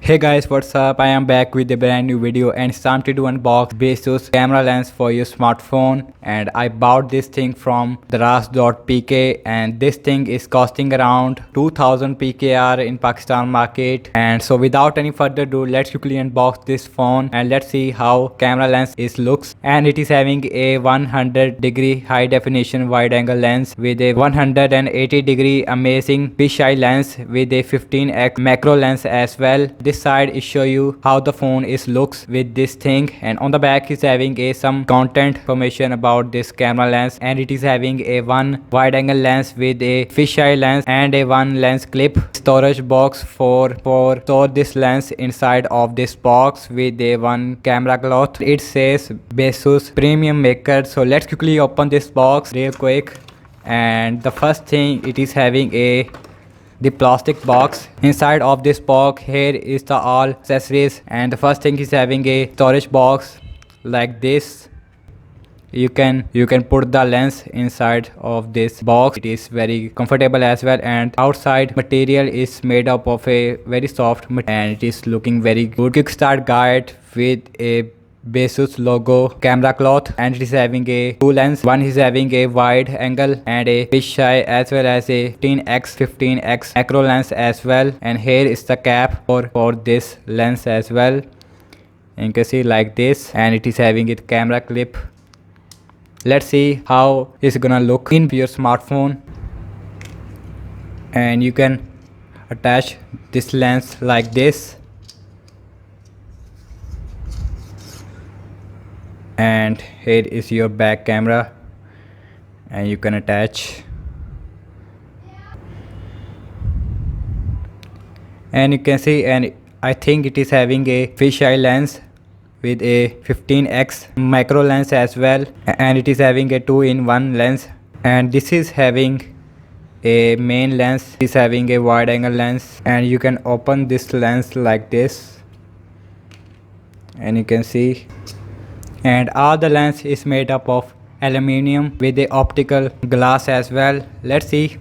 Hey guys, what's up? I am back with a brand new video and it's time to unbox Baseus camera lens for your smartphone. And I bought this thing from Daraz.pk and this thing is costing around 2000 PKR in Pakistan market. And so without any further ado, let's quickly unbox this phone and let's see how camera lens looks. And it is having a 100-degree high definition wide angle lens with a 180-degree amazing fisheye lens with a 15x macro lens as well. This side is show you how the phone looks with this thing, and on the back is having some content information about this camera lens, and it is having a one wide angle lens with a fisheye lens and a one lens clip storage box for store this lens inside of this box with a one camera cloth. It says Baseus premium maker. So let's quickly open this box real quick. And the first thing, it is having the plastic box. Inside of this box here is the all accessories, and the first thing is having a storage box like this. You can put the lens inside of this box. It is very comfortable as well, and outside material is made up of a very soft material and it is looking very good. Quick start guide with a Baseus logo camera cloth, and it is having a two lens. One is having a wide angle and a fisheye as well as a 15x macro lens as well. And here is the cap for this lens as well, and you can see like this, and it is having a camera clip. Let's see how it's gonna look in your smartphone. And you can attach this lens like this, and here is your back camera, and you can attach, and you can see, and I think it is having a fisheye lens with a 15x macro lens as well, and it is having a 2-in-1 lens. And this is having a main lens, is having a wide angle lens, and you can open this lens like this, and you can see. And all the lens is made up of aluminium with a optical glass as well. Let's see.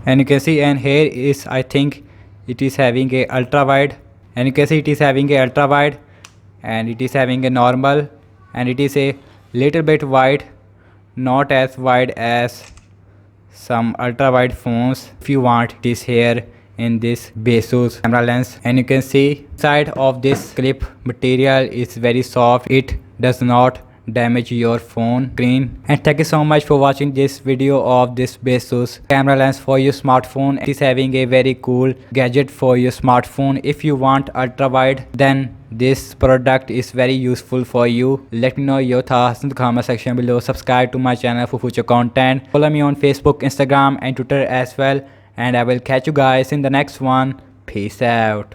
And you can see, and here is, I think it is having a ultra wide, and you can see it is having a ultra wide, and it is having a normal, and it is a little bit wide, not as wide as some ultra wide phones. If you want, it is here in this Baseus camera lens. And you can see side of this clip material is very soft. It does not damage your phone screen. And thank you so much for watching this video of this Baseus camera lens for your smartphone. It is having a very cool gadget for your smartphone. If you want ultra wide, then this product is very useful for you. Let me know your thoughts in the comment section below. Subscribe to my channel for future content. Follow me on Facebook, Instagram and Twitter as well. And I will catch you guys in the next one. Peace out.